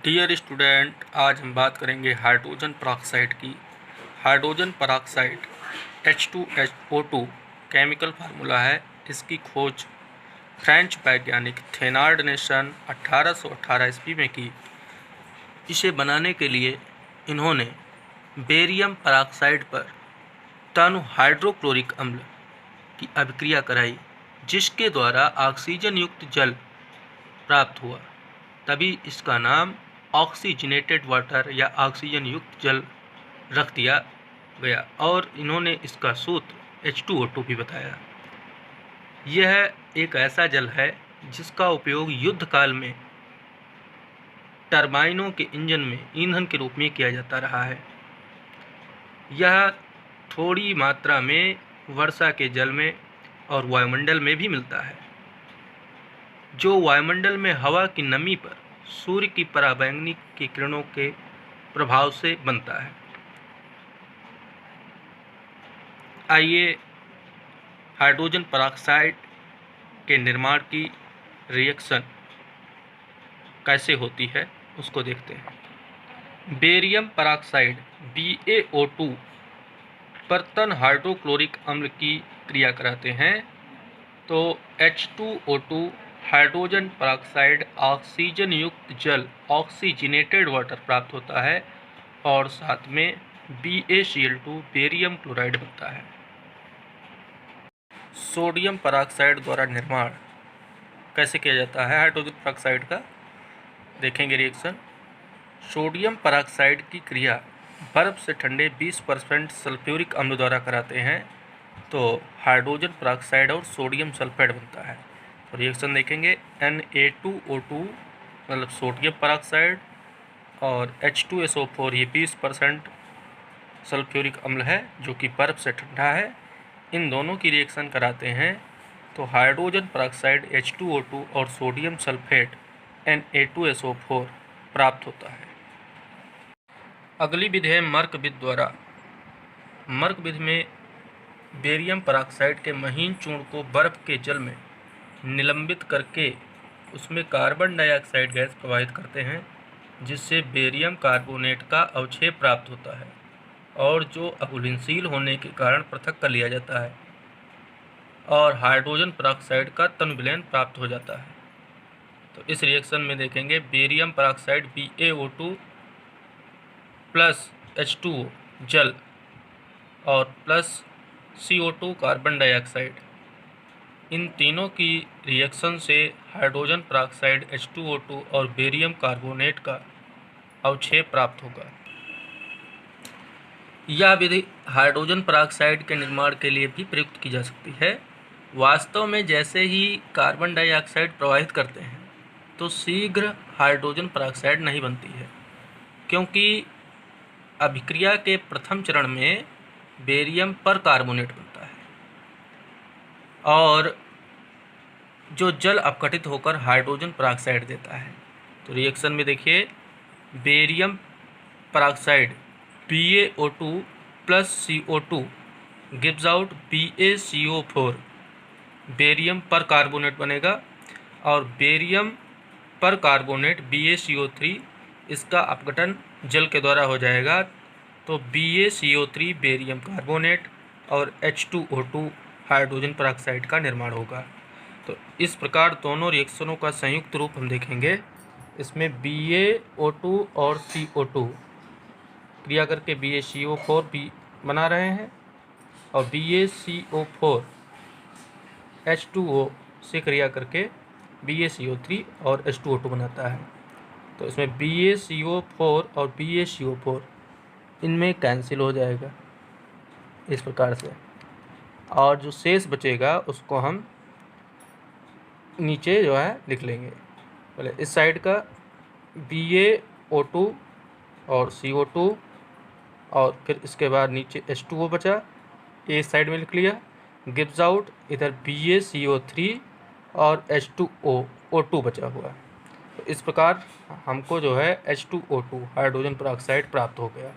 Dear student, आज हम बात करेंगे हाइड्रोजन पेरोक्साइड की। Hydrogen peroxide H2SO2 chemical formula है। इसकी खोज फ्रेंच वैज्ञानिक थेनार्ड ने सन 1818 ईस्वी में की। इसे बनाने के लिए इन्होंने बेरियम पेरोक्साइड पर तनु हाइड्रोक्लोरिक अम्ल की अभिक्रिया कराई, जिसके द्वारा ऑक्सीजन युक्त जल प्राप्त हुआ। तभी इसका नाम ऑक्सीजनेटेड वाटर या ऑक्सीजन युक्त जल रख दिया गया और इन्होंने इसका सूत्र H2O2 भी बताया। यह एक ऐसा जल है जिसका उपयोग युद्ध काल में टरबाइनों के इंजन में ईंधन के रूप में किया जाता रहा है। यह थोड़ी मात्रा में वर्षा के जल में और वायुमंडल में भी मिलता है, जो वायुमंडल में हवा की नमी पर सूर्य की पराबैंगनी की किरणों के प्रभाव से बनता है। आइए हाइड्रोजन पेरोक्साइड के निर्माण की रिएक्शन कैसे होती है उसको देखते हैं। बेरियम पेरोक्साइड BaO2 पर तन हाइड्रोक्लोरिक अम्ल की क्रिया कराते हैं तो H2O2 हाइड्रोजन पेरोक्साइड ऑक्सीजन युक्त जल ऑक्सीजनेटेड वाटर प्राप्त होता है और साथ में BaCl2 बेरियम क्लोराइड बनता है। सोडियम पेरोक्साइड द्वारा निर्माण कैसे किया जाता है हाइड्रोजन पेरोक्साइड का, देखेंगे रिएक्शन। सोडियम पेरोक्साइड की क्रिया बर्फ से ठंडे 20% सल्फ्यूरिक अम्ल द्वारा कराते हैं तो हाइड्रोजन पेरोक्साइड और सोडियम सल्फाइड बनता है। तो रिएक्शन देखेंगे, Na2O2 मतलब सोडियम पेरोक्साइड और H2SO4 ये 20% सल्फ्यूरिक अम्ल है जो कि बर्फ से ठंडा है। इन दोनों की रिएक्शन कराते हैं तो हाइड्रोजन पेरोक्साइड H2O2 और सोडियम सल्फेट Na2SO4 प्राप्त होता है। अगली विधि है मर्क विधि द्वारा। मर्क विधि में बेरियम पेरोक्साइड के महीन चूर्ण को बर्फ के जल में निलंबित करके उसमें कार्बन डाइऑक्साइड गैस प्रवाहित करते हैं, जिससे बेरियम कार्बोनेट का अवक्षेप प्राप्त होता है और जो अघुलनशील होने के कारण पृथक कर लिया जाता है और हाइड्रोजन पेरोक्साइड का तनु विलयन प्राप्त हो जाता है। तो इस रिएक्शन में देखेंगे, barium peroxide BaO2 plus H2O जल और प्लस CO2 कार्बन डाइऑक्साइड, इन तीनों की रिएक्शन से हाइड्रोजन पेरोक्साइड H2O2 और बेरियम कार्बोनेट का अवक्षेप प्राप्त होगा। यह विधि हाइड्रोजन पेरोक्साइड के निर्माण के लिए भी प्रयुक्त की जा सकती है। वास्तव में जैसे ही कार्बन डाइऑक्साइड प्रवाहित करते हैं तो शीघ्र हाइड्रोजन पेरोक्साइड नहीं बनती है, क्योंकि अभिक्रिया के प्रथम चरण में बेरियम पर कार्बोनेट बनता है और जो जल अपघटित होकर हाइड्रोजन पेरोक्साइड देता है। तो रिएक्शन में देखिए, barium peroxide BaO2 plus CO2 gives out BaCO4, barium पर कार्बोनेट बनेगा और बेरियम पर कार्बोनेट BaCO3, इसका अपघटन जल के द्वारा हो जाएगा तो BaCO3 बेरियम कार्बोनेट और H2O2 हाइड्रोजन पेरोक्साइड का निर्माण होगा। तो इस प्रकार दोनों रिएक्शनों का संयुक्त रूप हम देखेंगे। इसमें BaO2 और CO2 क्रिया करके BaCO4 भी बना रहे हैं और BaCO4 H2O से क्रिया करके BaCO3 और H2O2 बनाता है। तो इसमें BaCO4 और BaCO4 इनमें कैंसिल हो जाएगा इस प्रकार से, और जो शेष बचेगा उसको हम नीचे जो है लिख लेंगे। पहले इस साइड का BaO2 और CO2 और फिर इसके बाद नीचे H2O बचा, इस साइड में लिख लिया, गिव्स आउट इधर BaCO3 और H2O2 बचा हुआ। तो इस प्रकार हमको जो है H2O2 हाइड्रोजन पेरोक्साइड प्राप्त हो गया।